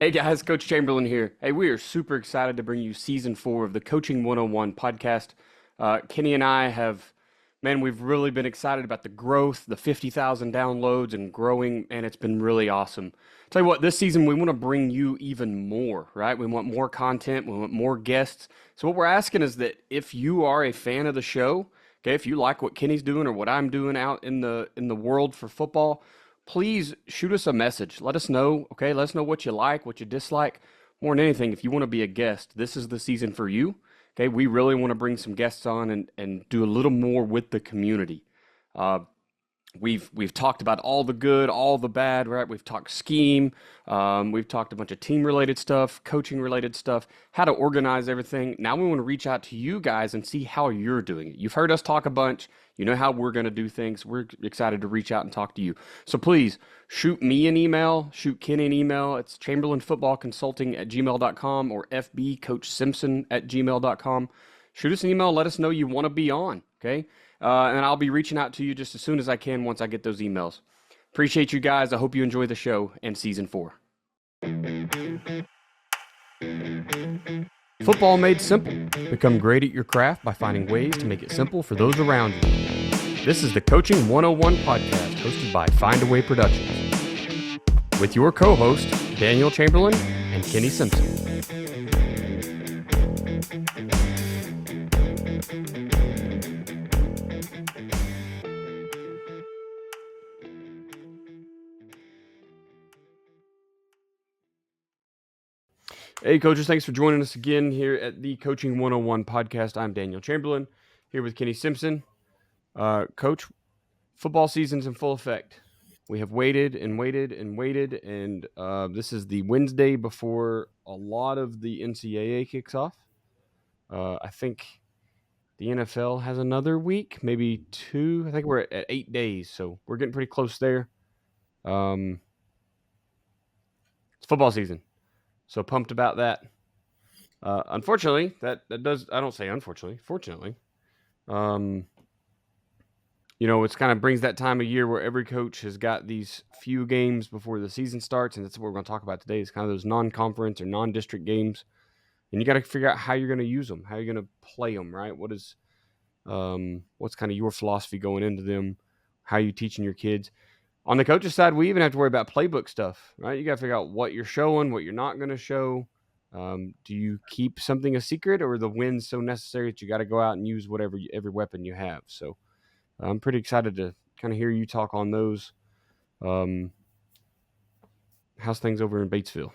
Hey guys, Coach Chamberlain here. Hey, we are super excited to bring you season 4 of the Coaching 101 podcast. Kenny and I we've really been excited about the growth, the 50,000 downloads and growing, and it's been really awesome. Tell you what, this season we want to bring you even more, right? We want more content, we want more guests. So what we're asking is that if you are a fan of the show, okay, if you like what Kenny's doing or what I'm doing out in the world for football, please shoot us a message. Let us know, okay? Let us know what you like, what you dislike. More than anything, if you want to be a guest, this is the season for you. Okay, we really want to bring some guests on and do a little more with the community. Uh, we've talked about all the good, all the bad, right? We've talked scheme, we've talked a bunch of team related stuff, coaching related stuff, how to organize everything. Now we want to reach out to you guys and see how you're doing it. You've heard us talk a bunch. You know how we're going to do things. We're excited to reach out and talk to you. So please shoot me an email, shoot Kenny an email. It's chamberlainfootballconsulting@gmail.com or fbcoachsimpson@gmail.com. Shoot us an email. Let us know you want to be on, okay? And I'll be reaching out to you just as soon as I can once I get those emails. Appreciate you guys. I hope you enjoy the show and season 4. Football made simple. Become great at your craft by finding ways to make it simple for those around you. This is the Coaching 101 podcast hosted by Findaway Productions with your co-host, Daniel Chamberlain and Kenny Simpson. Hey, coaches, thanks for joining us again here at the Coaching 101 podcast. I'm Daniel Chamberlain here with Kenny Simpson. Coach, football season's in full effect. We have waited and waited and waited, and this is the Wednesday before a lot of the NCAA kicks off. I think the NFL has another week, maybe 2. I think we're at 8 days, so we're getting pretty close there. It's football season. So pumped about that. Unfortunately, that does, I don't say unfortunately, fortunately, it's kind of brings that time of year where every coach has got these few games before the season starts. And that's what we're going to talk about today is kind of those non-conference or non-district games. And you got to figure out how you're going to use them, how you're going to play them, right? What's kind of your philosophy going into them? How are you teaching your kids? On the coach's side, we even have to worry about playbook stuff, right? You got to figure out what you're showing, what you're not going to show. Do you keep something a secret, or are the wins so necessary that you got to go out and use every weapon you have? So I'm pretty excited to kind of hear you talk on those. How's things over in Batesville?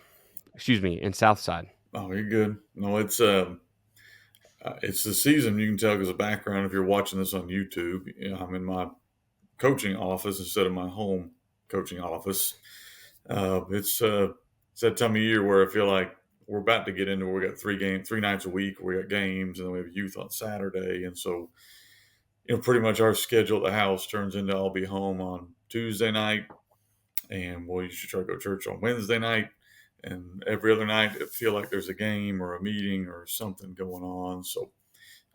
Excuse me, in Southside. Oh, you're good. No, it's the season. You can tell because of background if you're watching this on YouTube. I'm in my coaching office instead of my home coaching office. It's that time of year where I feel like we're about to get into where we got 3 nights a week. We got games, and then we have youth on Saturday, and so pretty much our schedule at the house turns into I'll be home on Tuesday night, and you should try to go to church on Wednesday night, and every other night it feel like there's a game or a meeting or something going on. So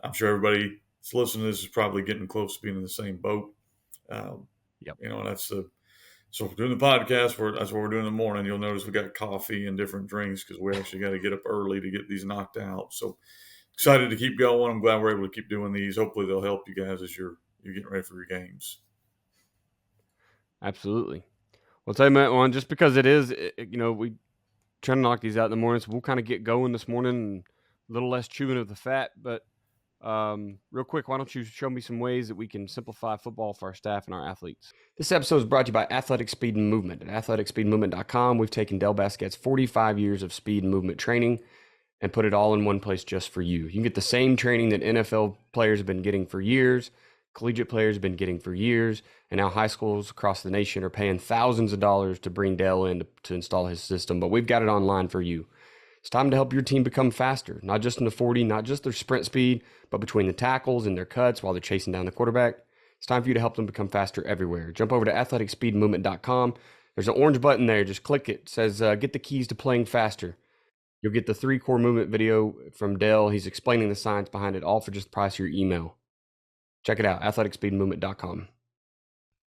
I'm sure everybody that's listening to this is probably getting close to being in the same boat. Yep. So we're doing the podcast. That's what we're doing in the morning. You'll notice we got coffee and different drinks because we actually got to get up early to get these knocked out. So excited to keep going. I'm glad we're able to keep doing these. Hopefully they'll help you guys as you're getting ready for your games. Absolutely. Well, tell you, Matt, just because it is, we try to knock these out in the morning, so we'll kind of get going this morning and a little less chewing of the fat. But real quick, why don't you show me some ways that we can simplify football for our staff and our athletes? This episode is brought to you by Athletic Speed and Movement. At athleticspeedmovement.com, we've taken Del Basquet's 45 years of speed and movement training and put it all in one place just for you. You can get the same training that NFL players have been getting for years, collegiate players have been getting for years, and now high schools across the nation are paying thousands of dollars to bring Dell in to install his system, but we've got it online for you. It's time to help your team become faster, not just in the 40, not just their sprint speed, but between the tackles and their cuts while they're chasing down the quarterback. It's time for you to help them become faster everywhere. Jump over to athleticspeedmovement.com. There's an orange button there. Just click it. It says, get the keys to playing faster. You'll get the 3 core movement video from Dell. He's explaining the science behind it, all for just the price of your email. Check it out, athleticspeedmovement.com.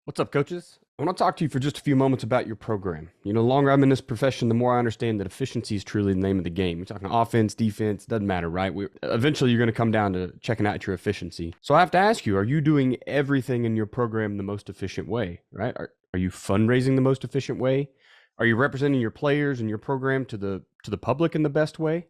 What's up, coaches? I want to talk to you for just a few moments about your program. The longer I'm in this profession, the more I understand that efficiency is truly the name of the game. We're talking offense, defense, doesn't matter, right? Eventually, you're going to come down to checking out your efficiency. So I have to ask you, are you doing everything in your program the most efficient way, right? Are you fundraising the most efficient way? Are you representing your players and your program to the public in the best way?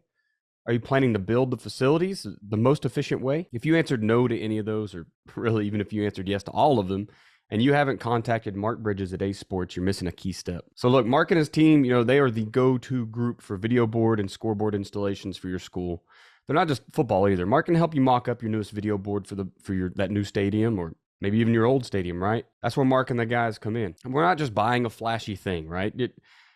Are you planning to build the facilities the most efficient way? If you answered no to any of those, or really even if you answered yes to all of them, and you haven't contacted Mark Bridges at Ace Sports, you're missing a key step. So look, Mark and his team, they are the go-to group for video board and scoreboard installations for your school. They're not just football either. Mark can help you mock up your newest video board for your that new stadium, or maybe even your old stadium, right? That's where Mark and the guys come in. And we're not just buying a flashy thing, right?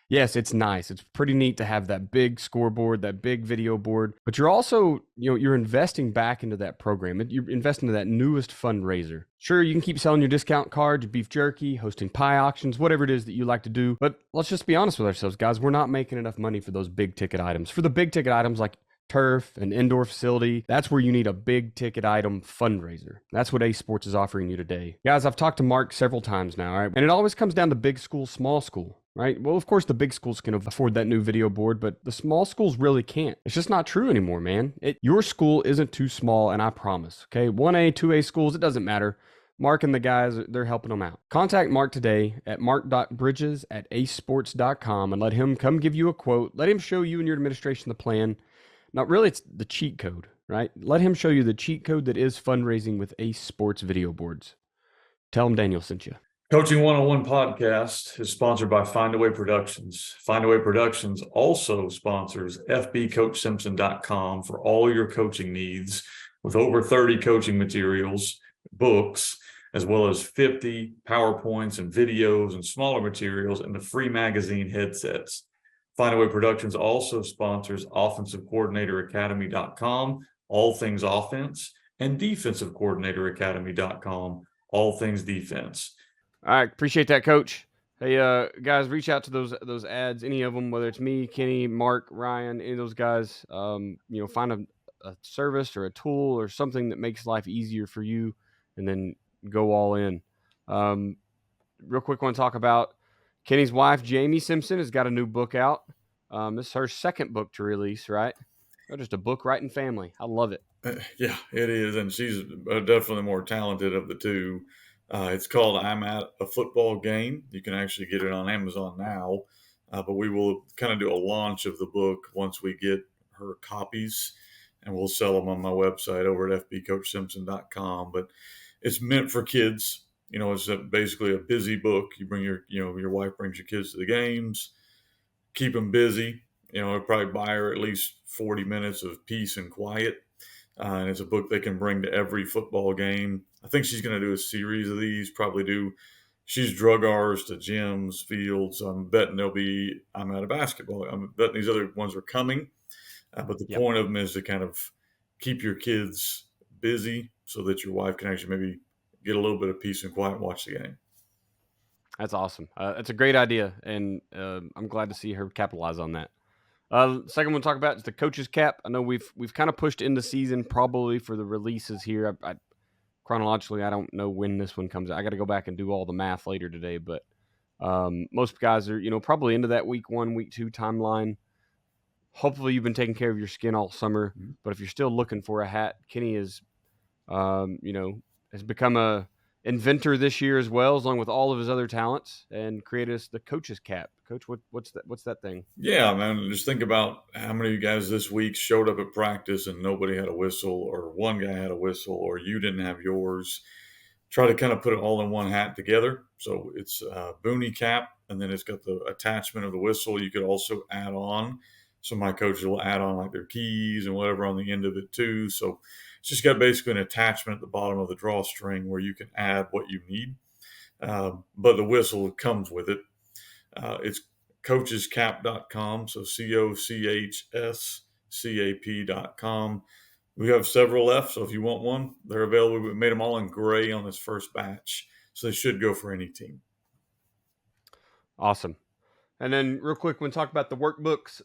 Yes, it's nice. It's pretty neat to have that big scoreboard, that big video board, but you're also, you're investing back into that program. You're investing into that newest fundraiser. Sure, you can keep selling your discount cards, your beef jerky, hosting pie auctions, whatever it is that you like to do. But let's just be honest with ourselves, guys. We're not making enough money for those big ticket items. For the big ticket items like turf, an indoor facility, that's where you need a big ticket item fundraiser. That's what Ace Sports is offering you today. Guys, I've talked to Mark several times now, right? And it always comes down to big school, small school. Right? Well, of course, the big schools can afford that new video board, but the small schools really can't. It's just not true anymore, man. Your school isn't too small, and I promise. Okay, 1A, 2A schools, it doesn't matter. Mark and the guys, they're helping them out. Contact Mark today at mark.bridges@acesports.com and let him come give you a quote. Let him show you and your administration the plan. Now, really, it's the cheat code, right? Let him show you the cheat code that is fundraising with Ace Sports video boards. Tell him Daniel sent you. Coaching 101 podcast is sponsored by Findaway Productions. Findaway Productions also sponsors fbcoachsimpson.com for all your coaching needs, with over 30 coaching materials, books, as well as 50 PowerPoints and videos and smaller materials, and the free magazine headsets. Findaway Productions also sponsors offensivecoordinatoracademy.com, all things offense, and defensivecoordinatoracademy.com, all things defense. All right, appreciate that, Coach. Hey, guys, reach out to those ads, any of them, whether it's me, Kenny, Mark, Ryan, any of those guys. Find a service or a tool or something that makes life easier for you, and then go all in. Real quick, want to talk about Kenny's wife, Jamie Simpson, has got a new book out. This is her second book to release, right? Just a book writing family. I love it. Yeah, it is, and she's definitely more talented of the two. It's called I'm at a Football Game. You can actually get it on Amazon now, but we will kind of do a launch of the book once we get her copies, and we'll sell them on my website over at fbcoachsimpson.com. But it's meant for kids. It's basically a busy book. You bring your wife brings your kids to the games, keep them busy. It'll probably buy her at least 40 minutes of peace and quiet. And it's a book they can bring to every football game. I think she's going to do a series of these, she's drug ours to gyms, fields. I'm betting I'm out of basketball. I'm betting these other ones are coming. But the point of them is to kind of keep your kids busy so that your wife can actually maybe get a little bit of peace and quiet and watch the game. That's awesome. That's a great idea, and I'm glad to see her capitalize on that. Second one to talk about is the coach's cap. I know we've kind of pushed into season probably for the releases here. Chronologically, I don't know when this one comes out. I got to go back and do all the math later today, but most guys are probably into that week 1, week 2 timeline. Hopefully, you've been taking care of your skin all summer. Mm-hmm. But if you're still looking for a hat, Kenny has become a inventor this year as well, along with all of his other talents, and created us the coach's cap. Coach, what's that thing? Yeah, man, just think about how many of you guys this week showed up at practice and nobody had a whistle, or one guy had a whistle, or you didn't have yours. Try to kind of put it all in one hat together. So it's a boonie cap, and then it's got the attachment of the whistle. You could also add on. So my coaches will add on like their keys and whatever on the end of it too. So it's just got basically an attachment at the bottom of the drawstring where you can add what you need. But the whistle comes with it. It's coachescap.com. So COCHSCAP.com. We have several left. So if you want one, they're available. We made them all in gray on this first batch. So they should go for any team. Awesome. And then real quick, when we talk about the workbooks,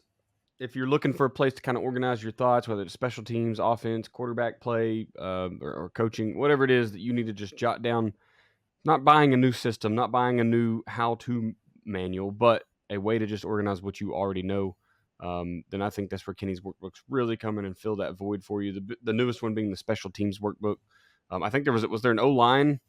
if you're looking for a place to kind of organize your thoughts, whether it's special teams, offense, quarterback play, or coaching, whatever it is that you need to just jot down not buying a new system, not buying a new how-to manual, but a way to just organize what you already know, then I think that's where Kenny's workbooks really come in and fill that void for you. The newest one being the special teams workbook. I think was there an O-line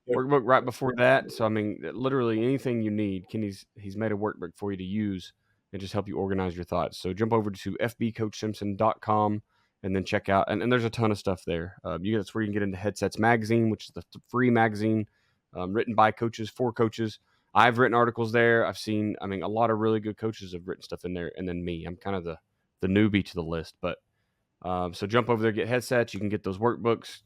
workbook right before that? So I mean, literally anything you need, he's made a workbook for you to use and just help you organize your thoughts. So jump over to fbcoachsimpson.com and then check out, and there's a ton of stuff there. That's where you can get into Headsets Magazine, which is the free magazine written by coaches for coaches. I've written articles there. I've seen, I mean, a lot of really good coaches have written stuff in there, and then me. I'm kind of the newbie to the list, but so jump over there, get headsets. You can get those workbooks.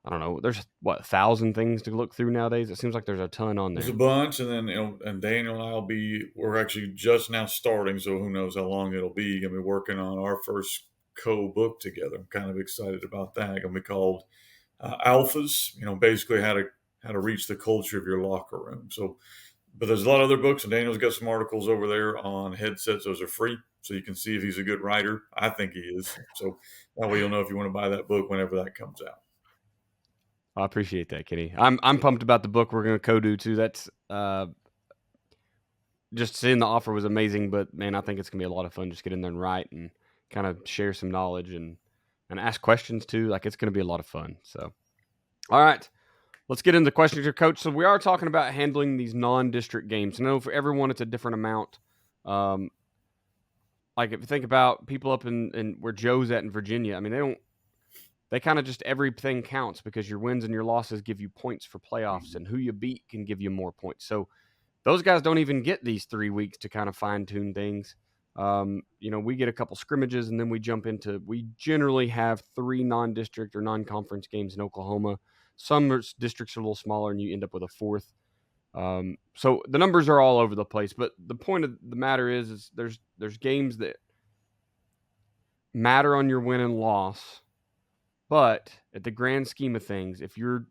I don't know. There's 1,000 things to look through nowadays. It seems like there's a ton on There's a there. bunch, and then and Daniel and we're actually just now starting, so who knows how long it'll be. Gonna be working on our first co-book together. I'm kind of excited about that. Gonna be called Alphas. Basically how to reach the culture of your locker room. So, but there's a lot of other books, and Daniel's got some articles over there on headsets. Those are free, so you can see if he's a good writer. I think he is. So that way you'll know if you want to buy that book whenever that comes out. I appreciate that, Kenny. I'm pumped about the book we're going to co-do too. That's just seeing the offer was amazing, but man, I think it's going to be a lot of fun. Just get in there and write and kind of share some knowledge and ask questions too. Like it's going to be a lot of fun. So, all right, let's get into questions here, Coach. So we are talking about handling these non-district games. I know for everyone it's a different amount. Like if you think about people up in where Joe's at in Virginia, I mean they kind of just everything counts because your wins and your losses give you points for playoffs, and who you beat can give you more points. So those guys don't even get these 3 weeks to kind of fine tune things. We get a couple scrimmages, and then we jump into. We generally have 3 non-district or non-conference games in Oklahoma. Some districts are a little smaller, and you end up with a 4th. So the numbers are all over the place. But the point of the matter is there's games that matter on your win and loss. But at the grand scheme of things, if your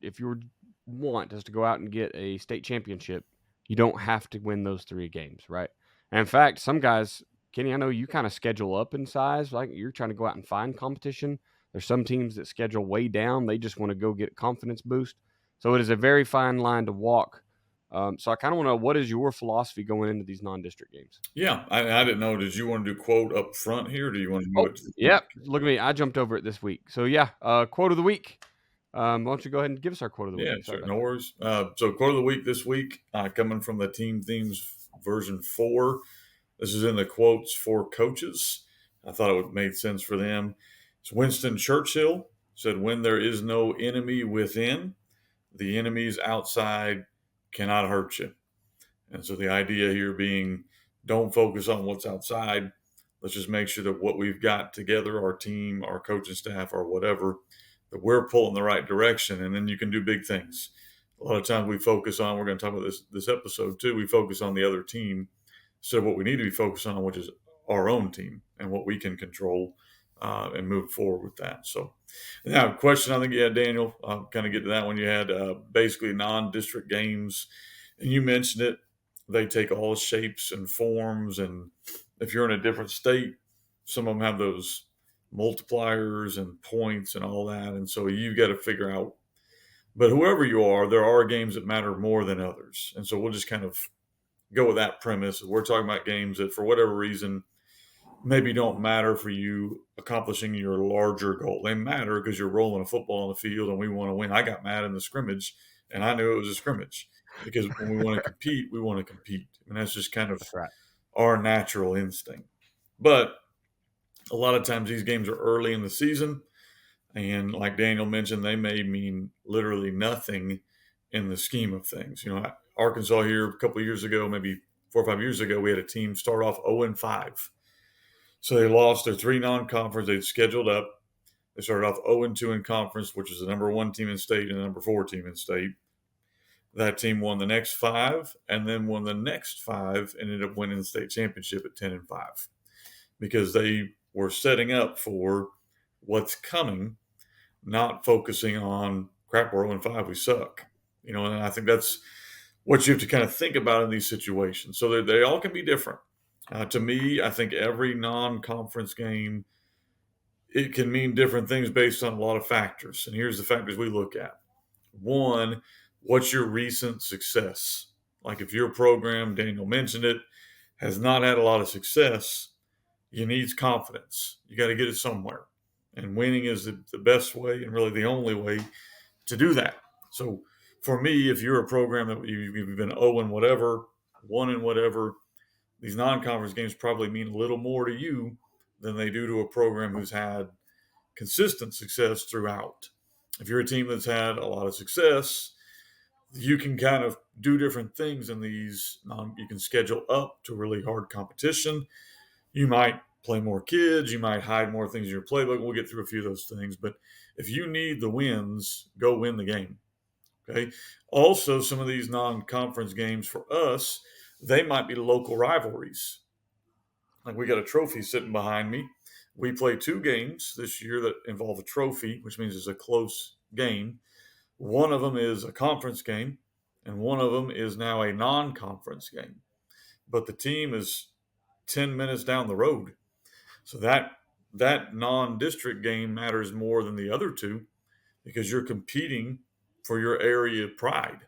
want is to go out and get a state championship, you don't have to win those 3 games, right? And in fact, some guys, Kenny, I know you kind of schedule up in size, like you're trying to go out and find competition. There's some teams that schedule way down; they just want to go get a confidence boost. So it is a very fine line to walk. So I kind of want to know, what is your philosophy going into these non-district games? Yeah, I didn't know. Did you want to do quote up front here, or do you want to Oh, move it to the yeah. Look at me. I jumped over it this week. So yeah, quote of the week. Why don't you go ahead and give us our quote of the Yeah, week? Sorry sure. about No that. worries. So, quote of the week this week, coming from the Team Themes version 4. This is in the quotes for coaches. I thought it would make sense for them. It's Winston Churchill said, "When there is no enemy within, the enemies outside cannot hurt you." And so the idea here being, don't focus on what's outside. Let's just make sure that what we've got together, our team, our coaching staff, or whatever, that we're pulling the right direction, and then you can do big things. A lot of times we focus on, we're going to talk about this episode too, we focus on the other team instead of what we need to be focused on, which is our own team and what we can control and move forward with that. So now, question I think you had, Daniel, I'll kind of get to that one. You had basically non-district games, and you mentioned it. They take all shapes and forms, and if you're in a different state, some of them have those multipliers and points and all that, and so you've got to figure out. But whoever you are, there are games that matter more than others, and so we'll just kind of go with that premise. We're talking about games that, for whatever reason, maybe don't matter for you accomplishing your larger goal. They matter because you're rolling a football on the field and we want to win. I got mad in the scrimmage, and I knew it was a scrimmage because when we want to compete, we want to compete. And that's just kind of That's right. our natural instinct. But a lot of times these games are early in the season. And like Daniel mentioned, they may mean literally nothing in the scheme of things. Arkansas here a couple of years ago, maybe 4 or 5 years ago, we had a team start off 0-5. So they lost their 3 non-conference they'd scheduled up. They started off 0-2 in conference, which was the number 1 team in state and the number 4 team in state. That team won the next 5, and then won the next 5, and ended up winning the state championship at 10-5 because they were setting up for what's coming, not focusing on crap. We're 0-5, we suck. And I think that's what you have to kind of think about in these situations. So they all can be different. To me, I think every non-conference game, it can mean different things based on a lot of factors. And here's the factors we look at. One, what's your recent success? Like if your program, Daniel mentioned it, has not had a lot of success, you need confidence. You got to get it somewhere. And winning is the best way and really the only way to do that. So for me, if you're a program that you've been 0 and whatever, 1 and whatever, these non-conference games probably mean a little more to you than they do to a program who's had consistent success throughout. If you're a team that's had a lot of success, you can kind of do different things in these. You can schedule up to really hard competition. You might play more kids. You might hide more things in your playbook. We'll get through a few of those things. But if you need the wins, go win the game. Okay. Also, some of these non-conference games for us, they might be local rivalries. Like we got a trophy sitting behind me. We play 2 games this year that involve a trophy, which means it's a close game. One of them is a conference game, and one of them is now a non-conference game. But the team is 10 minutes down the road. So that non-district game matters more than the other 2 because you're competing for your area pride.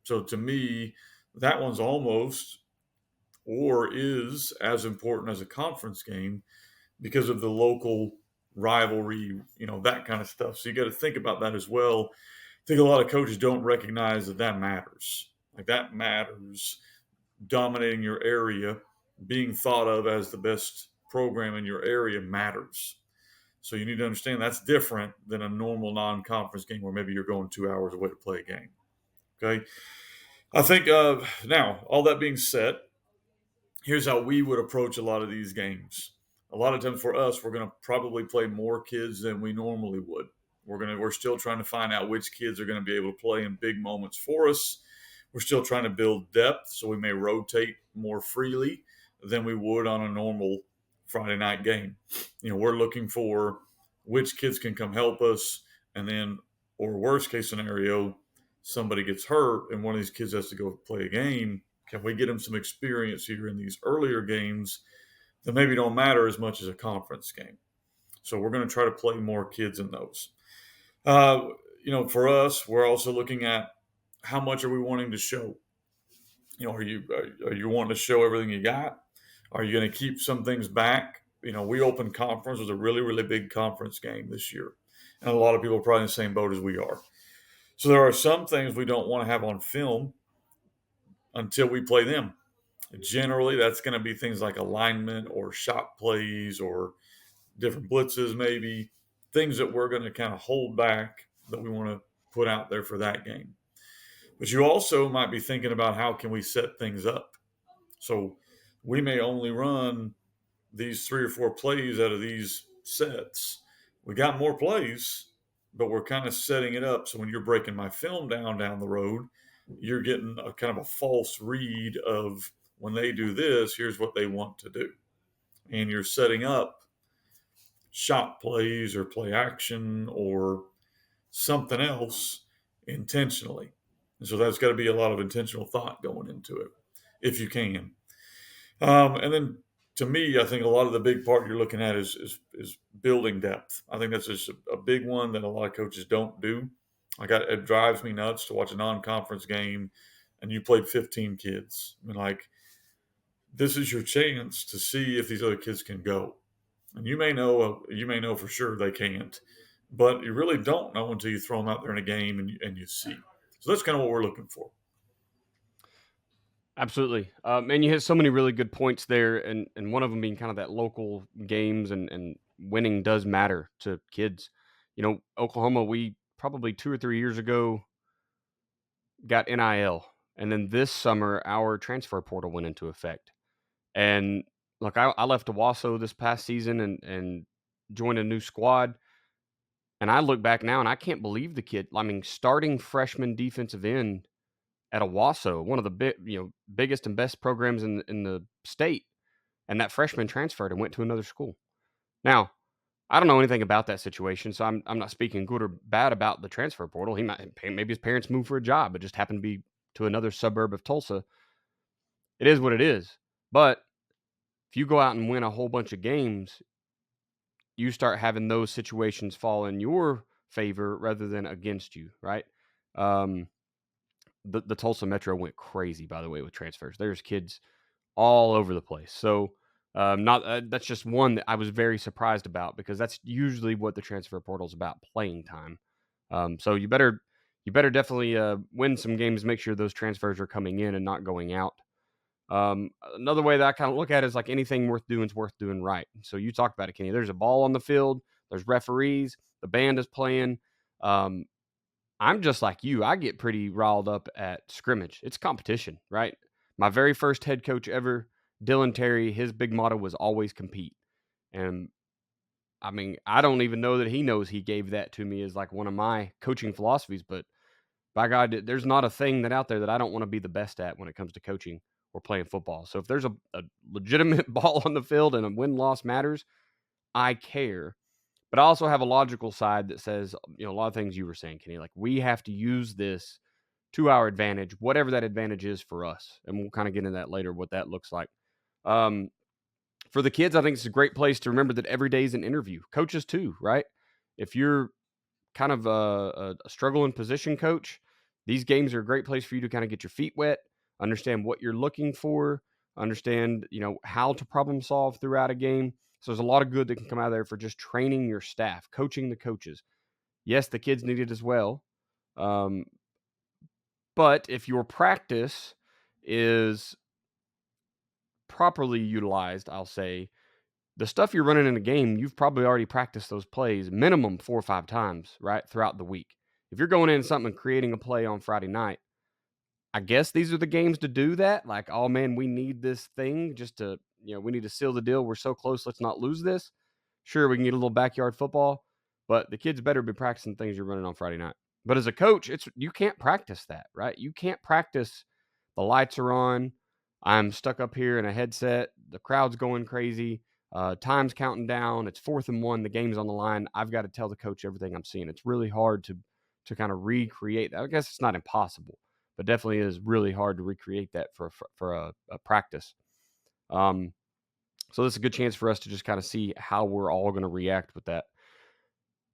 So to me, that one's almost or is as important as a conference game because of the local rivalry, that kind of stuff. So you got to think about that as well. I think a lot of coaches don't recognize that matters. Like that matters. Dominating your area, being thought of as the best program in your area matters. So you need to understand that's different than a normal non-conference game where maybe you're going 2 hours away to play a game. Okay. I think now, all that being said, here's how we would approach a lot of these games. A lot of times for us, we're going to probably play more kids than we normally would. We're still trying to find out which kids are going to be able to play in big moments for us. We're still trying to build depth, so we may rotate more freely than we would on a normal Friday night game. We're looking for which kids can come help us, and then, or worst case scenario, somebody gets hurt and one of these kids has to go play a game. Can we get them some experience here in these earlier games that maybe don't matter as much as a conference game? So we're going to try to play more kids in those. For us, we're also looking at how much are we wanting to show. Are you wanting to show everything you got? Are you going to keep some things back? We opened conference with a really, really big conference game this year, and a lot of people are probably in the same boat as we are. So there are some things we don't want to have on film until we play them. Generally, that's going to be things like alignment or shot plays or different blitzes, maybe things that we're going to kind of hold back that we want to put out there for that game. But you also might be thinking about how can we set things up. So we may only run these 3 or 4 plays out of these sets. We got more plays, but we're kind of setting it up. So when you're breaking my film down the road, you're getting a kind of a false read of when they do this, here's what they want to do. And you're setting up shot plays or play action or something else intentionally. And so that's got to be a lot of intentional thought going into it, if you can. And then to me, I think a lot of the big part you're looking at is building depth. I think that's just a big one that a lot of coaches don't do. It drives me nuts to watch a non-conference game and you played 15 kids. This is your chance to see if these other kids can go. And you may know for sure they can't, but you really don't know until you throw them out there in a game and you see. So that's kind of what we're looking for. Absolutely. And you hit so many really good points there, and one of them being kind of that local games and winning does matter to kids. Oklahoma, we probably 2 or 3 years ago got NIL, and then this summer our transfer portal went into effect. And look, I left Owasso this past season and joined a new squad. And I look back now and I can't believe the kid. I mean, starting freshman defensive end at Owasso, one of the biggest and best programs in the state, and that freshman transferred and went to another school. Now, I don't know anything about that situation, so I'm not speaking good or bad about the transfer portal. Maybe his parents moved for a job, but just happened to be to another suburb of Tulsa. It is what it is. But if you go out and win a whole bunch of games, you start having those situations fall in your favor rather than against you, right? the Tulsa Metro went crazy, by the way, with transfers. There's kids all over the place. So not that's just one that I was very surprised about because that's usually what the transfer portal is about, playing time. So you better definitely win some games, make sure those transfers are coming in and not going out. Another way that I kind of look at it is like anything worth doing is worth doing right. So you talked about it, Kenny. There's a ball on the field. There's referees. The band is playing. Um, I'm just like you. I get pretty riled up at scrimmage. It's competition, right? My very first head coach ever, Dylan Terry, his big motto was always compete. And I mean, I don't even know that he knows he gave that to me as like one of my coaching philosophies, but by God, there's not a thing that out there that I don't want to be the best at when it comes to coaching or playing football. So if there's a legitimate ball on the field and a win-loss matters, I care. But I also have a logical side that says, a lot of things you were saying, Kenny, like we have to use this to our advantage, whatever that advantage is for us. And we'll kind of get into that later, what that looks like. Um, for the kids, I think it's a great place to remember that every day is an interview. Coaches too, right? If you're kind of a struggling position coach, these games are a great place for you to kind of get your feet wet, understand what you're looking for, understand, how to problem solve throughout a game. So there's a lot of good that can come out of there for just training your staff, coaching the coaches. Yes, the kids need it as well. Um, but if your practice is properly utilized, I'll say, the stuff you're running in a game, you've probably already practiced those plays minimum 4 or 5 times, right, throughout the week. If you're going in something and creating a play on Friday night, I guess these are the games to do that. Like, oh man, we need this thing just to, we need to seal the deal. We're so close. Let's not lose this. Sure, we can get a little backyard football, but the kids better be practicing things you're running on Friday night. But as a coach, you can't practice that, right? You can't practice the lights are on. I'm stuck up here in a headset. The crowd's going crazy. Time's counting down. It's 4th and 1. The game's on the line. I've got to tell the coach everything I'm seeing. It's really hard to kind of recreate that. I guess it's not impossible, but definitely is really hard to recreate that for a practice. So this is a good chance for us to just kind of see how we're all going to react with that.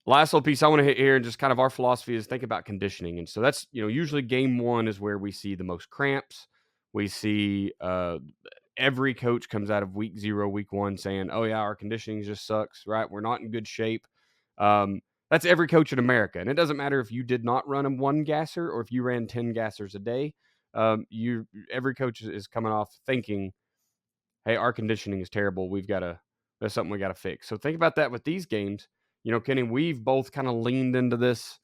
Last little piece I want to hit here and just kind of our philosophy is think about conditioning. And so that's, usually game one is where we see the most cramps. We see every coach comes out of week 0, week 1 saying, oh yeah, our conditioning just sucks, right? We're not in good shape. That's every coach in America. And it doesn't matter if you did not run a 1 gasser or if you ran 10 gassers a day. Every coach is coming off thinking, hey, our conditioning is terrible. That's something we got to fix. So think about that with these games. Kenny, we've both kind of leaned into this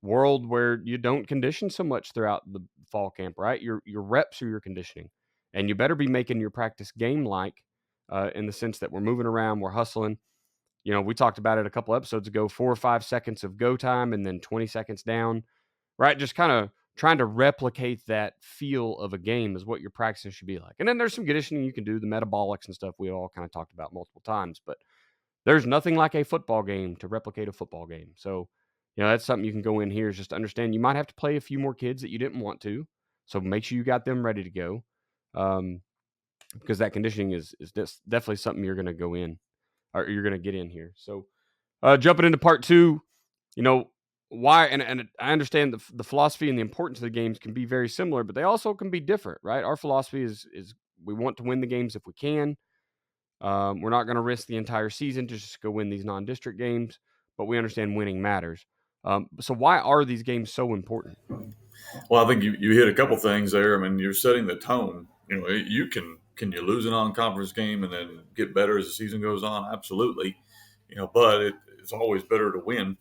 world where you don't condition so much throughout the fall camp, right? Your reps are your conditioning, and you better be making your practice game like, in the sense that we're moving around, we're hustling. We talked about it a couple episodes ago, 4 or 5 seconds of go time and then 20 seconds down, right? Just kind of trying to replicate that feel of a game is what your practice should be like. And then there's some conditioning you can do, the metabolics and stuff we all kind of talked about multiple times, but there's nothing like a football game to replicate a football game. So, that's something you can go in here is just to understand you might have to play a few more kids that you didn't want to. So make sure you got them ready to go. Because that conditioning is definitely something you're going to go in or you're going to get in here. So jumping into part 2, why, and I understand the philosophy and the importance of the games can be very similar, but they also can be different, right? Our philosophy is we want to win the games if we can. We're not going to risk the entire season to just go win these non-district games, but we understand winning matters. So why are these games so important? Well, I think you hit a couple things there. I mean, you're setting the tone. You can you lose a non-conference game and then get better as the season goes on? Absolutely. But it's always better to win.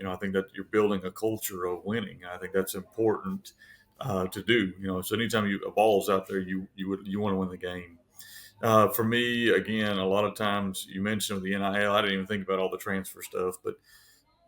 I think that you're building a culture of winning. I think that's important to do. So anytime a ball's out there, you want to win the game. For me, again, a lot of times you mentioned the NIL. I didn't even think about all the transfer stuff, but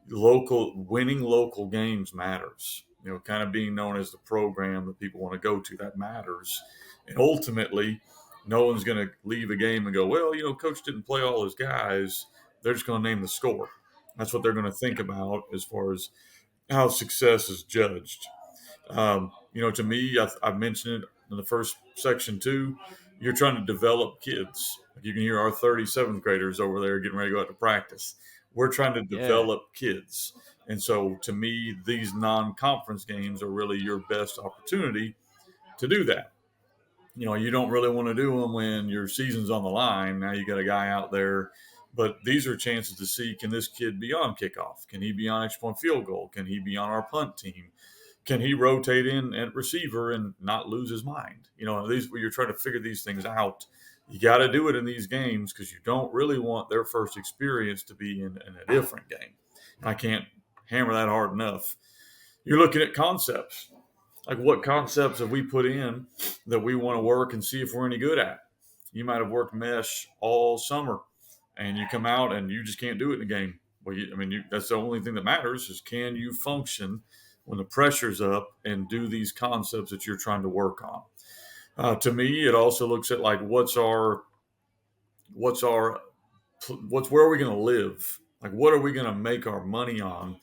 winning local games matters. Kind of being known as the program that people want to go to, that matters. And ultimately, no one's going to leave a game and go, well, coach didn't play all his guys. They're just going to name the score. That's what they're going to think about as far as how success is judged. To me, I've mentioned it in the first section too. You're trying to develop kids. You can hear our 37th graders over there getting ready to go out to practice. We're trying to Yeah. develop kids. And so to me, these non-conference games are really your best opportunity to do that. You don't really want to do them when your season's on the line. Now you got a guy out there, but these are chances to see, can this kid be on kickoff? Can he be on extra point field goal? Can he be on our punt team? Can he rotate in at receiver and not lose his mind? These where you're trying to figure these things out. You got to do it in these games because you don't really want their first experience to be in a different game. And I can't hammer that hard enough. You're looking at concepts. Like, what concepts have we put in that we want to work and see if we're any good at? You might have worked mesh all summer, and you come out and you just can't do it in a game. Well, that's the only thing that matters is, can you function when the pressure's up and do these concepts that you're trying to work on? To me, it also looks at, like, what's where are we going to live? Like, what are we going to make our money on?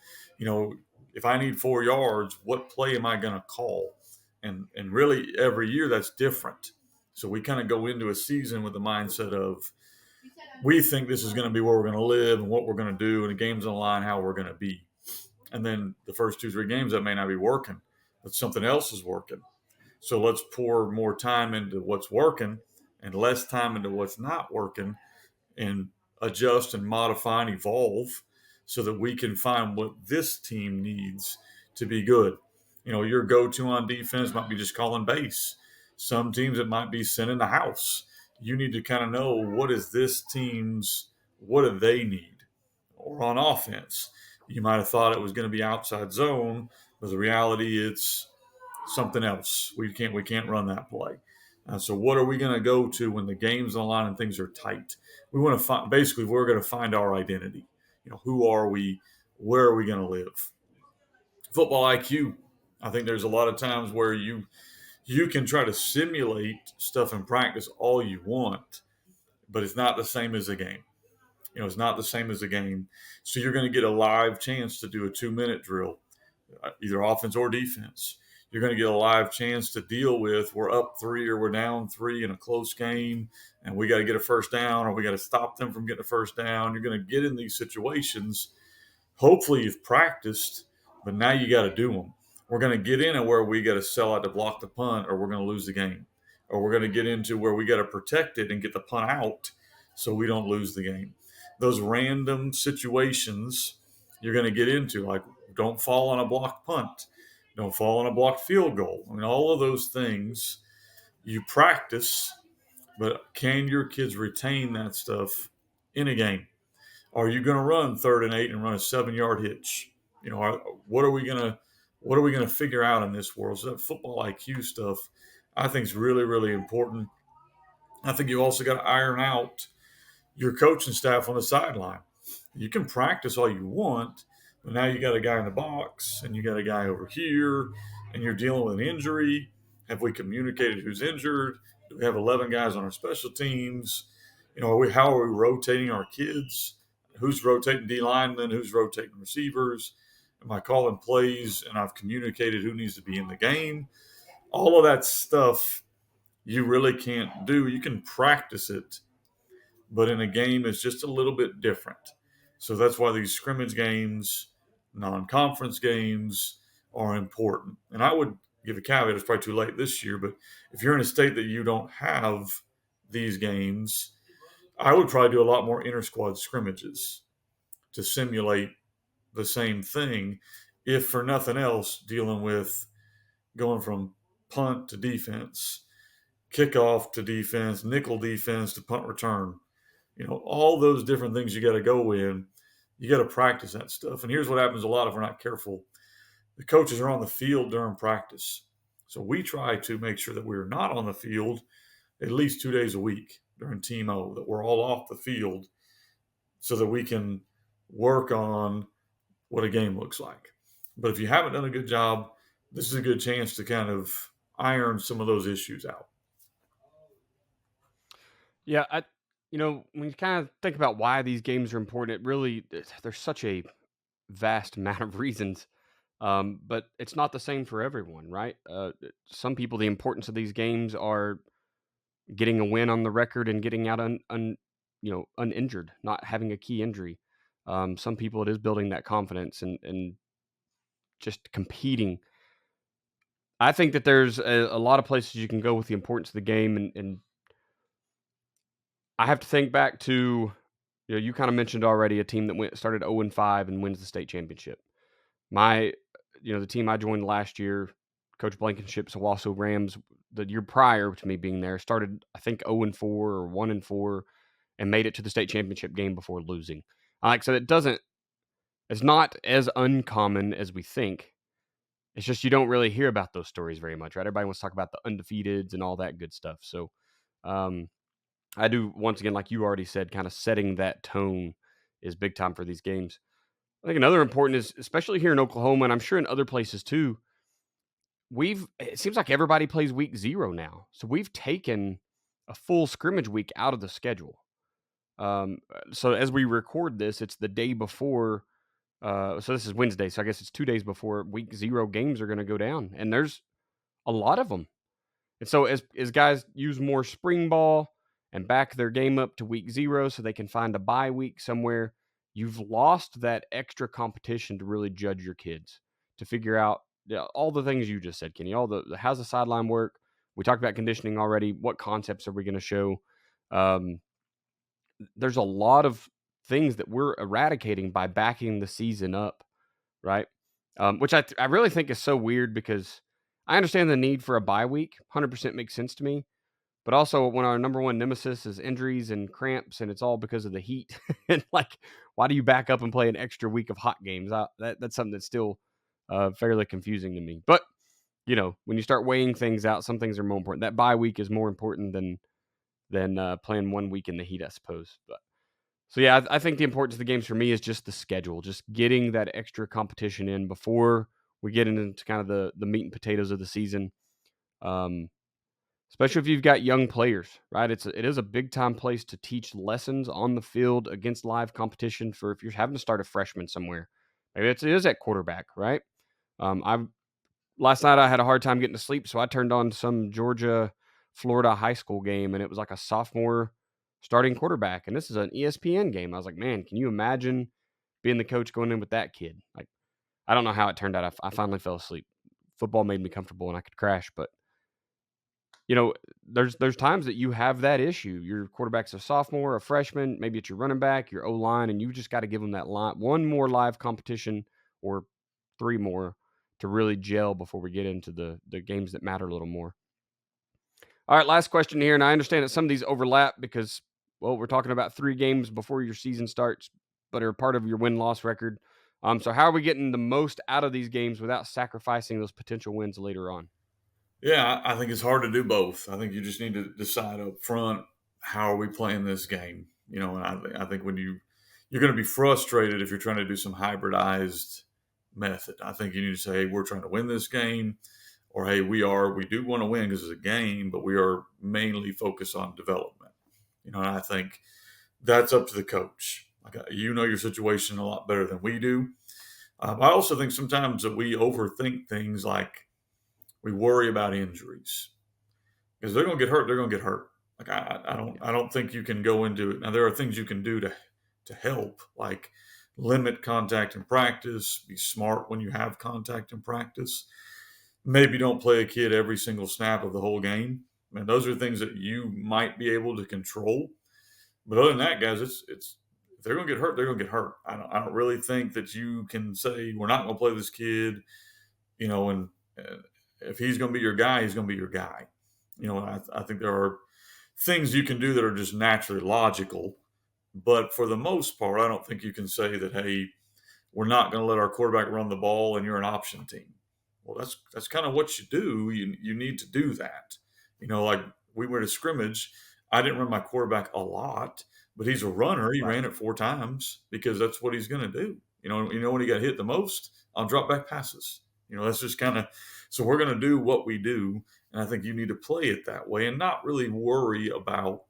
If I need 4 yards, what play am I going to call? And really, every year that's different. So we kind of go into a season with the mindset of, we think this is going to be where we're going to live and what we're going to do, and the game's on the line, how we're going to be. And then the first 2, 3 games, that may not be working, but something else is working. So let's pour more time into what's working and less time into what's not working, and adjust and modify and evolve so that we can find what this team needs to be good. Your go-to on defense might be just calling base. Some teams, it might be sending the house. You need to kind of know, what do they need? Or on offense, you might have thought it was going to be outside zone, but the reality, it's something else. We can't run that play. So what are we going to go to when the game's on the line and things are tight? We want to find, basically, we're going to find our identity. Who are we? Where are we going to live? Football IQ. I think there's a lot of times where you can try to simulate stuff in practice all you want, but it's not the same as a game. It's not the same as a game. So you're going to get a live chance to do a 2-minute drill, either offense or defense. You're going to get a live chance to deal with, we're up 3 or we're down 3 in a close game, and we got to get a first down, or we got to stop them from getting a first down. You're going to get in these situations. Hopefully you've practiced, but now you got to do them. We're going to get in and where we got to sell out to block the punt, or we're going to lose the game. Or we're going to get into where we got to protect it and get the punt out so we don't lose the game. Those random situations you're going to get into, like, don't fall on a blocked punt. Don't fall on a blocked field goal. All of those things you practice, but can your kids retain that stuff in a game? Are you going to run 3rd and 8 and run a 7-yard hitch? What are we going to figure out in this world? So that football IQ stuff, I think, is really, really important. I think you also got to iron out your coaching staff on the sideline. You can practice all you want, but now you got a guy in the box and you got a guy over here, and you're dealing with an injury. Have we communicated who's injured? Do we have 11 guys on our special teams? How are we rotating our kids? Who's rotating D linemen? Who's rotating receivers? Am I calling plays and I've communicated who needs to be in the game? All of that stuff you really can't do. You can practice it, but in a game it's just a little bit different. So that's why these scrimmage games, non-conference games, are important. And I would give a caveat, it's probably too late this year, but if you're in a state that you don't have these games, I would probably do a lot more inter-squad scrimmages to simulate the same thing, if for nothing else, dealing with going from punt to defense, kickoff to defense, nickel defense to punt return. All those different things you got to go in. You got to practice that stuff. And here's what happens a lot if we're not careful. The coaches are on the field during practice. So we try to make sure that we're not on the field at least 2 days a week during Team O, that we're all off the field so that we can work on what a game looks like. But if you haven't done a good job, this is a good chance to kind of iron some of those issues out. Yeah, when you kind of think about why these games are important, there's such a vast amount of reasons. But it's not the same for everyone, right? Some people, the importance of these games are getting a win on the record and getting out uninjured, not having a key injury. Some people, it is building that confidence and just competing. I think that there's a lot of places you can go with the importance of the game, and I have to think back to, you kind of mentioned already a team that started 0-5 and wins the state championship. My, the team I joined last year, Coach Blankenship's Owasso Rams, the year prior to me being there, started I think 0-4 or 1-4, and made it to the state championship game before losing. Like so, it's not as uncommon as we think. It's just you don't really hear about those stories very much, right? Everybody wants to talk about the undefeateds and all that good stuff. So, um, I do, once again, like you already said, kind of setting that tone is big time for these games. I think another important is, especially here in Oklahoma, and I'm sure in other places too, it seems like everybody plays week 0 now. So we've taken a full scrimmage week out of the schedule. So as we record this, it's the day before. So this is Wednesday. So I guess it's 2 days before week 0 games are going to go down. And there's a lot of them. And so as guys use more spring ball and back their game up to week 0 so they can find a bye week somewhere, you've lost that extra competition to really judge your kids, to figure out all the things you just said, Kenny. All the how's the sideline work? We talked about conditioning already. What concepts are we going to show? There's a lot of things that we're eradicating by backing the season up, right? Which I really think is so weird, because I understand the need for a bye week. 100% makes sense to me. But also, when our number one nemesis is injuries and cramps, and it's all because of the heat, and like, why do you back up and play an extra week of hot games? That's something that's still fairly confusing to me. But when you start weighing things out, some things are more important. That bye week is more important than playing 1 week in the heat, I suppose. But so yeah, I think the importance of the games for me is just the schedule, just getting that extra competition in before we get into kind of the meat and potatoes of the season. Especially if you've got young players, right? It is a big time place to teach lessons on the field against live competition, for if you're having to start a freshman somewhere. Maybe it is at quarterback, right? I Last night I had a hard time getting to sleep, so I turned on some Georgia Florida high school game, and it was like a sophomore starting quarterback, and this is an ESPN game. I was like, man, can you imagine being the coach going in with that kid? Like, I don't know how it turned out. I finally fell asleep. Football made me comfortable, and I could crash, but there's times that you have that issue. Your quarterback's a sophomore, a freshman, maybe it's your running back, your O-line, and you just got to give them that one more live competition, or 3 more, to really gel before we get into the games that matter a little more. All right, last question here, and I understand that some of these overlap because, well, we're talking about 3 games before your season starts, but are part of your win-loss record. So how are we getting the most out of these games without sacrificing those potential wins later on? Yeah, I think it's hard to do both. I think you just need to decide up front, how are we playing this game? And I think when you're going to be frustrated if you're trying to do some hybridized method. I think you need to say, hey, we're trying to win this game, or hey, we do want to win because it's a game, but we are mainly focused on development. And I think that's up to the coach. Like, your situation a lot better than we do. I also think sometimes that we overthink things, like we worry about injuries because they're going to get hurt. They're going to get hurt. Like I don't think you can go into it. Now there are things you can do to help, like limit contact in practice, be smart when you have contact in practice. Maybe don't play a kid every single snap of the whole game. And those are things that you might be able to control. But other than that, guys, it's if they're going to get hurt, they're going to get hurt. I don't really think that you can say we're not going to play this kid, and if he's going to be your guy, he's going to be your guy. I think there are things you can do that are just naturally logical. But for the most part, I don't think you can say that, hey, we're not going to let our quarterback run the ball and you're an option team. Well, that's kind of what you do. You need to do that. Like we went to scrimmage. I didn't run my quarterback a lot, but he's a runner. He ran it 4 times because that's what he's going to do. When he got hit the most on drop back passes. That's just kind of, so we're going to do what we do. And I think you need to play it that way and not really worry about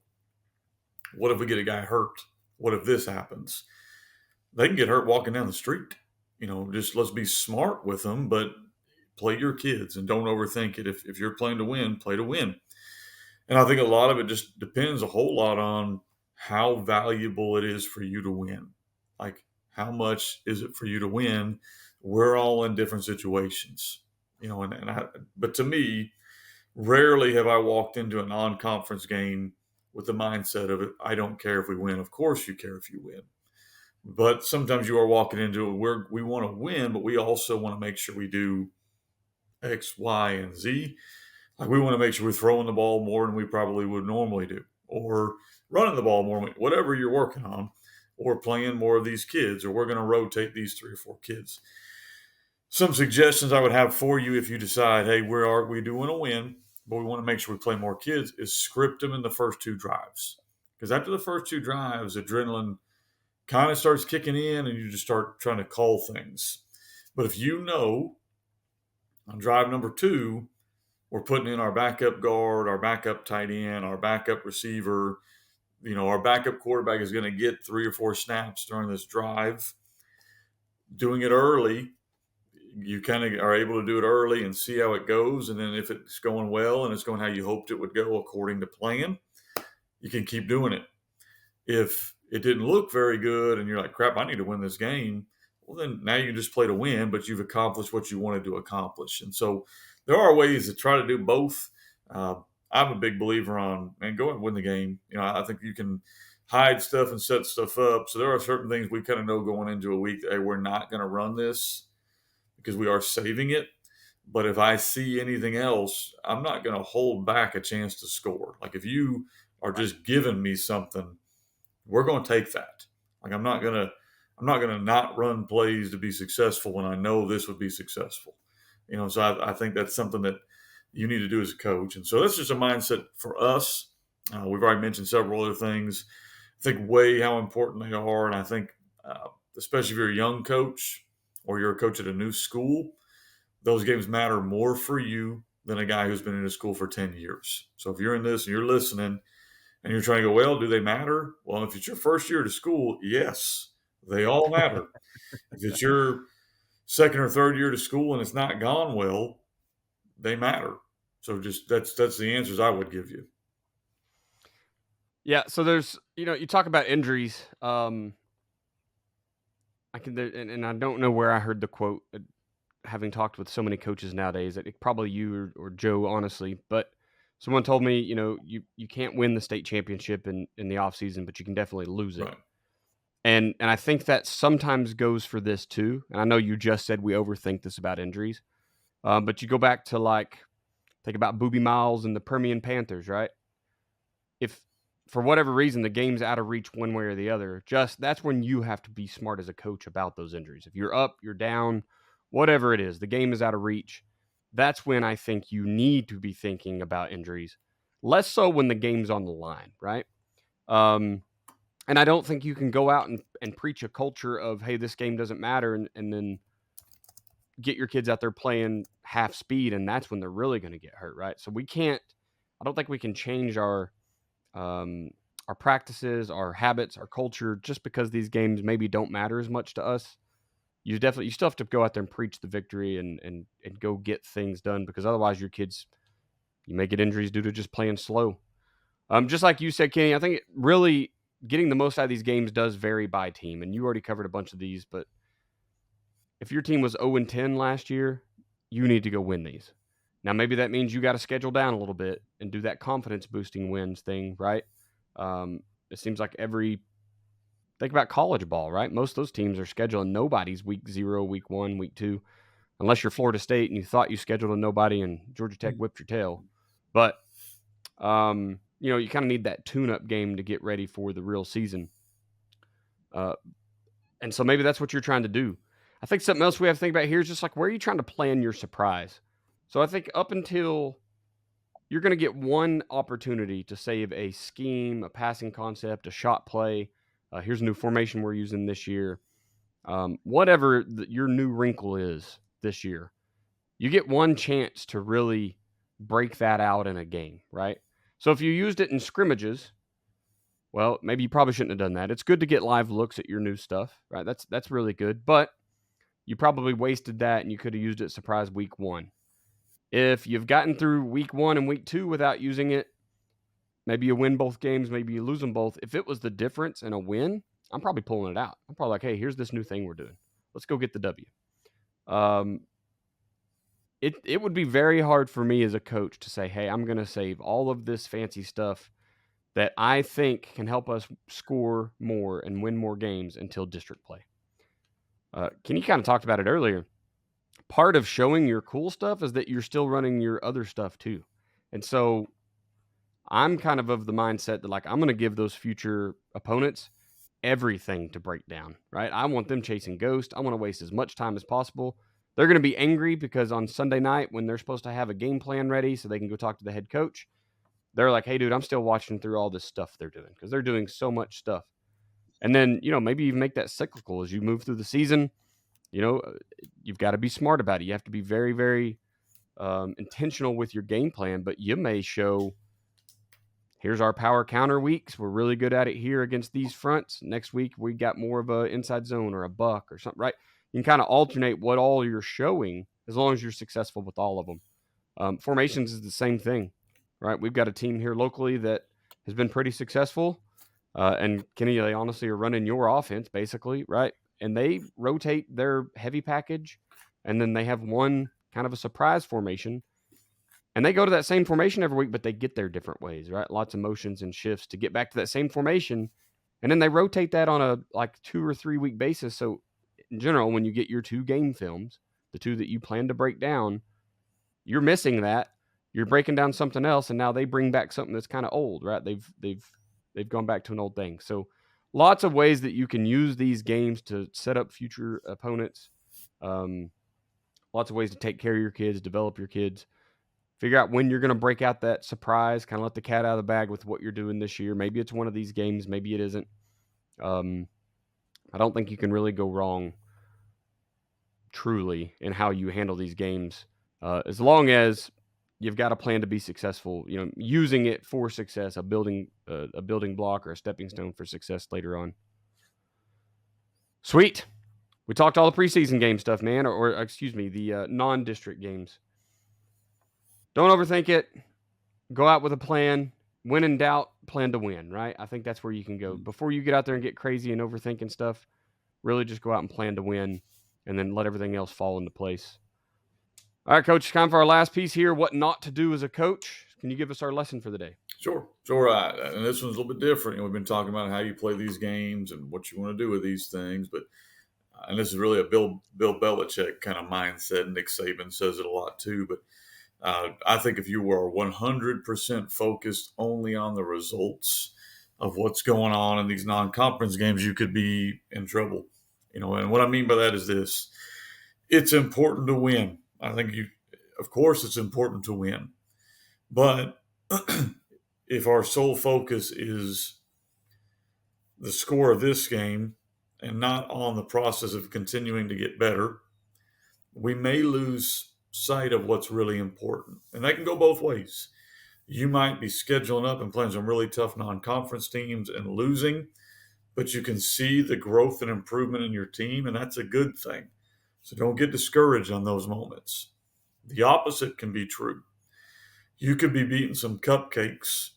what if we get a guy hurt? What if this happens? They can get hurt walking down the street. Just let's be smart with them, but play your kids and don't overthink it. If you're playing to win, play to win. And I think a lot of it just depends a whole lot on how valuable it is for you to win. Like, How much is it for you to win? We're all in different situations, but to me, rarely have I walked into a non-conference game with the mindset of it. I don't care if we win. Of course, you care if you win, but sometimes you are walking into it where we want to win, but we also want to make sure we do X, Y, and Z. Like we want to make sure we're throwing the ball more than we probably would normally do, or running the ball more, whatever you're working on, or playing more of these kids, or we're going to rotate these 3 or 4 kids. Some suggestions I would have for you if you decide, hey, we do want to win, but we want to make sure we play more kids, is script them in the first 2 drives. Because after the first 2 drives, adrenaline kind of starts kicking in and you just start trying to call things. But if you know on drive number 2, we're putting in our backup guard, our backup tight end, our backup receiver, our backup quarterback is going to get 3 or 4 snaps during this drive. Doing it early, you kind of are able to do it early and see how it goes. And then if it's going well and it's going how you hoped it would go according to plan, you can keep doing it. If it didn't look very good and you're like, crap, I need to win this game, well, then now you just play to win, but you've accomplished what you wanted to accomplish. And so there are ways to try to do both. I'm a big believer on, man, go and win the game. I think you can hide stuff and set stuff up. So there are certain things we kind of know going into a week that, hey, we're not going to run this because we are saving it. But if I see anything else, I'm not going to hold back a chance to score. Like if you are just giving me something, we're going to take that. Like I'm not going to not run plays to be successful when I know this would be successful. So I think that's something that you need to do as a coach. And so that's just a mindset for us. We've already mentioned several other things. I think weigh how important they are. And I think, especially if you're a young coach or you're a coach at a new school, those games matter more for you than a guy who's been in a school for 10 years. So if you're in this and you're listening and you're trying to go, well, do they matter? Well, if it's your first year to school, yes, they all matter. If it's your second or third year to school and it's not gone well, they matter. So just that's the answers I would give you. Yeah, so there's, you talk about injuries. I don't know where I heard the quote, having talked with so many coaches nowadays, that probably you or Joe, honestly, but someone told me, you can't win the state championship in the off season, but you can definitely lose it. Right. And I think that sometimes goes for this too. And I know you just said we overthink this about injuries, but you go back to think about Boobie Miles and the Permian Panthers, right? If for whatever reason the game's out of reach one way or the other, that's when you have to be smart as a coach about those injuries. If you're up, you're down, whatever it is, the game is out of reach. That's when I think you need to be thinking about injuries. Less so when the game's on the line, right? And I don't think you can go out and preach a culture of, hey, this game doesn't matter, and then get your kids out there playing half speed, and that's when they're really going to get hurt, right? So I don't think we can change our practices, our habits, our culture just because these games maybe don't matter as much to us. You still have to go out there and preach the victory and go get things done, because otherwise your kids, you may get injuries due to just playing slow. Just like you said, Kenny, I think really getting the most out of these games does vary by team, and you already covered a bunch of these, but if your team was 0-10 last year, you need to go win these. Now, maybe that means you got to schedule down a little bit and do that confidence-boosting wins thing, right? It seems like think about college ball, right? Most of those teams are scheduling nobody's week 0, week 1, week 2, unless you're Florida State and you thought you scheduled a nobody and Georgia Tech whipped your tail. But, you kind of need that tune-up game to get ready for the real season. And so maybe that's what you're trying to do. I think something else we have to think about here is just where are you trying to plan your surprise? So I think up until you're going to get one opportunity to save a scheme, a passing concept, a shot play. Here's a new formation we're using this year. Whatever your new wrinkle is this year, you get one chance to really break that out in a game, right? So if you used it in scrimmages, well, maybe you probably shouldn't have done that. It's good to get live looks at your new stuff, right? That's really good, but you probably wasted that and you could have used it surprise week 1. If you've gotten through week 1 and week 2 without using it, maybe you win both games, maybe you lose them both. If it was the difference in a win, I'm probably pulling it out. I'm probably like, hey, here's this new thing we're doing. Let's go get the W. Um, it would be very hard for me as a coach to say, hey, I'm going to save all of this fancy stuff that I think can help us score more and win more games until district play. Kenny kind of talked about it earlier. Part of showing your cool stuff is that you're still running your other stuff too. And so I'm kind of the mindset that, like, I'm going to give those future opponents everything to break down, right? I want them chasing ghosts. I want to waste as much time as possible. They're going to be angry because on Sunday night, when they're supposed to have a game plan ready so they can go talk to the head coach, they're like, hey, dude, I'm still watching through all this stuff they're doing because they're doing so much stuff. And then, maybe you make that cyclical as you move through the season. You've got to be smart about it. You have to be very, very intentional with your game plan, but you may show, here's our power counter weeks. We're really good at it here against these fronts. Next week, we got more of a inside zone or a buck or something, right? You can kind of alternate what all you're showing as long as you're successful with all of them. Formations is the same thing, right? We've got a team here locally that has been pretty successful. And Kenny, they honestly are running your offense basically, right? And they rotate their heavy package, and then they have one kind of a surprise formation. And they go to that same formation every week, but they get there different ways, right? Lots of motions and shifts to get back to that same formation. And then they rotate that on a 2 or 3 week basis. So in general, when you get your 2 game films, the 2 that you plan to break down, you're missing that. You're breaking down something else, and now they bring back something that's kind of old, right? They've gone back to an old thing. So lots of ways that you can use these games to set up future opponents. Lots of ways to take care of your kids, develop your kids. Figure out when you're going to break out that surprise, kind of let the cat out of the bag with what you're doing this year. Maybe it's one of these games, maybe it isn't. I don't think you can really go wrong truly in how you handle these games, as long as you've got a plan to be successful, using it for success, a building block or a stepping stone for success later on. Sweet. We talked all the preseason game stuff, man, or excuse me, the non-district games. Don't overthink it. Go out with a plan. When in doubt, plan to win, right? I think that's where you can go. Before you get out there and get crazy and overthinking stuff, really just go out and plan to win, and then let everything else fall into place. All right, Coach, time for our last piece here, what not to do as a coach. Can you give us our lesson for the day? Sure. And this one's a little bit different. We've been talking about how you play these games and what you want to do with these things, but and this is really a Bill Belichick kind of mindset. Nick Saban says it a lot too, but I think if you were 100% focused only on the results of what's going on in these non-conference games, you could be in trouble. And what I mean by that is this: it's important to win. I think of course, it's important to win, but if our sole focus is the score of this game and not on the process of continuing to get better, we may lose sight of what's really important. And that can go both ways. You might be scheduling up and playing some really tough non-conference teams and losing, but you can see the growth and improvement in your team, and that's a good thing. So don't get discouraged on those moments. The opposite can be true. You could be beating some cupcakes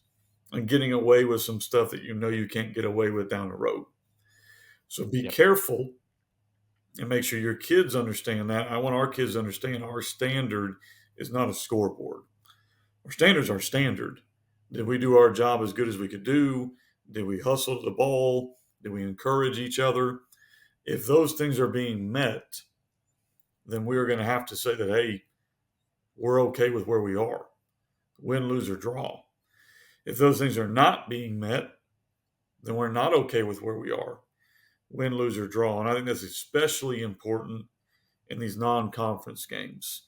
and getting away with some stuff that you can't get away with down the road. So be careful and make sure your kids understand that. I want our kids to understand our standard is not a scoreboard. Our standards are standard. Did we do our job as good as we could do? Did we hustle the ball? Did we encourage each other? If those things are being met, then we are going to have to say that, hey, we're okay with where we are. Win, lose, or draw. If those things are not being met, then we're not okay with where we are. Win, lose, or draw. And I think that's especially important in these non-conference games.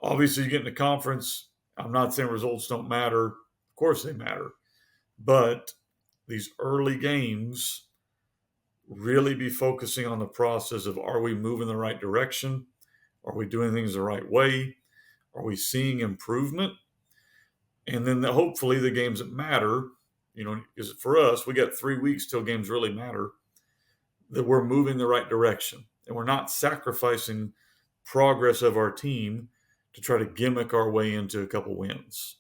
Obviously, you get in the conference, I'm not saying results don't matter. Of course they matter. But these early games, really be focusing on the process of, are we moving the right direction? Are we doing things the right way? Are we seeing improvement? And then hopefully the games that matter, because for us, we got 3 weeks till games really matter, that we're moving the right direction. And we're not sacrificing progress of our team to try to gimmick our way into a couple wins.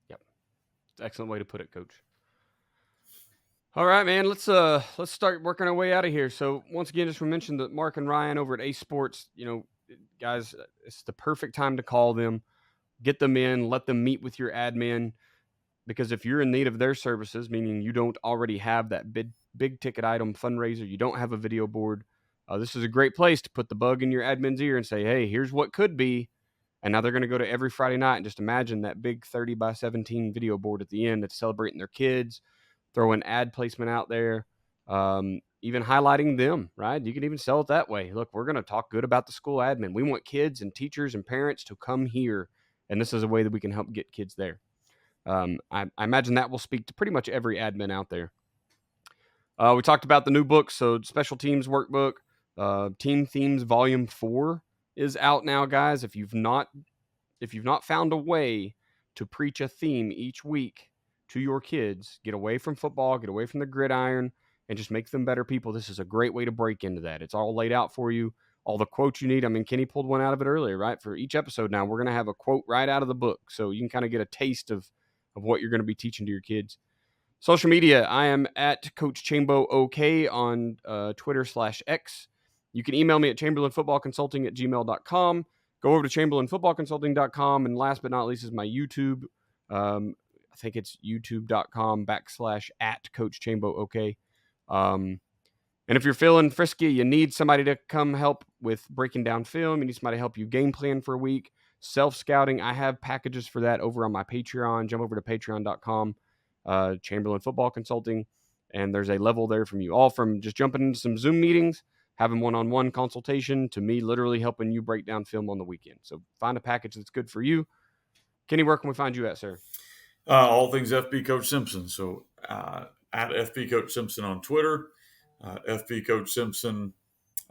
Yep. Excellent way to put it, Coach. All right, man. Let's start working our way out of here. So once again, just to mention that Mark and Ryan over at Ace Sports, guys, it's the perfect time to call them, get them in, let them meet with your admin. Because if you're in need of their services, meaning you don't already have that big ticket item fundraiser, you don't have a video board, this is a great place to put the bug in your admin's ear and say, hey, here's what could be. And now they're going to go to every Friday night and just imagine that big 30 by 17 video board at the end that's celebrating their kids, throwing ad placement out there, even highlighting them, right? You can even sell it that way. Look, we're going to talk good about the school admin. We want kids and teachers and parents to come here. And this is a way that we can help get kids there. I imagine that will speak to pretty much every admin out there. We talked about the new book, so Special Teams Workbook, Team Themes Volume 4 is out now, guys. If you've not found a way to preach a theme each week to your kids, get away from football, get away from the gridiron, and just make them better people, this is a great way to break into that. It's all laid out for you, all the quotes you need. I mean, Kenny pulled one out of it earlier, right? For each episode now, we're going to have a quote right out of the book, so you can kind of get a taste of what you're going to be teaching to your kids. Social media, I am at Coach Chambo OK on Twitter/X. You can email me at chamberlainfootballconsulting@gmail.com. Go over to chamberlainfootballconsulting.com. And last but not least is my YouTube. I think it's youtube.com/at Coach Chambo OK. And if you're feeling frisky, you need somebody to come help with breaking down film, you need somebody to help you game plan for a week, self-scouting, I have packages for that over on my Patreon. Jump over to patreon.com, Chamberlain Football Consulting, and there's a level there from you, all from just jumping into some Zoom meetings, having one-on-one consultation, to me literally helping you break down film on the weekend. So find a package that's good for you. Kenny, where can we find you at, sir? All things FB Coach Simpson. So at FB Coach Simpson on Twitter, FB Coach Simpson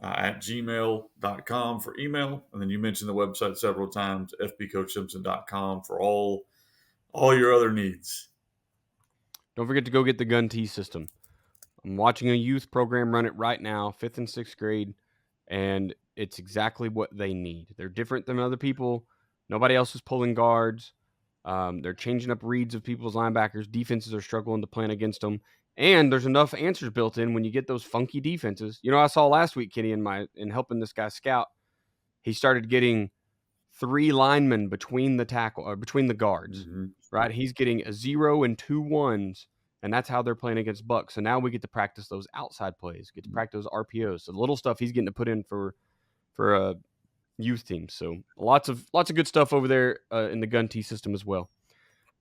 at gmail.com for email. And then you mentioned the website several times, fbcoachsimpson.com for all your other needs. Don't forget to go get the Gun T system. I'm watching a youth program run it right now, 5th and 6th grade, and it's exactly what they need. They're different than other people. Nobody else is pulling guards. They're changing up reads of people's linebackers. Defenses are struggling to plan against them. And there's enough answers built in when you get those funky defenses. I saw last week, Kenny, in helping this guy scout, he started getting 3 linemen between the guards, right? He's getting a 0 and 2 1s, and that's how they're playing against Bucks. So now we get to practice those outside plays, get to practice those RPOs. So the little stuff he's getting to put in for youth teams. So lots of good stuff over there in the Gun T system as well.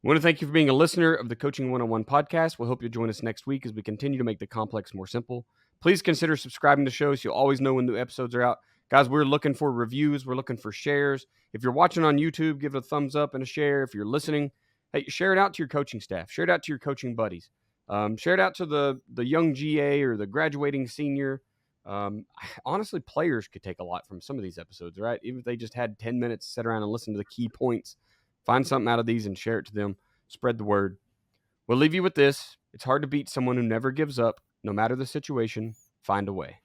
I want to thank you for being a listener of the Coaching 101 podcast. We hope you'll join us next week as we continue to make the complex more simple. Please consider subscribing to the show so you'll always know when new episodes are out. Guys, we're looking for reviews. We're looking for shares. If you're watching on YouTube, give it a thumbs up and a share. If you're listening, hey, share it out to your coaching staff. Share it out to your coaching buddies. Share it out to the young GA or the graduating senior. Honestly, players could take a lot from some of these episodes, right? Even if they just had 10 minutes to sit around and listen to the key points, find something out of these and share it to them. Spread the word. We'll leave you with this. It's hard to beat someone who never gives up. No matter the situation, find a way.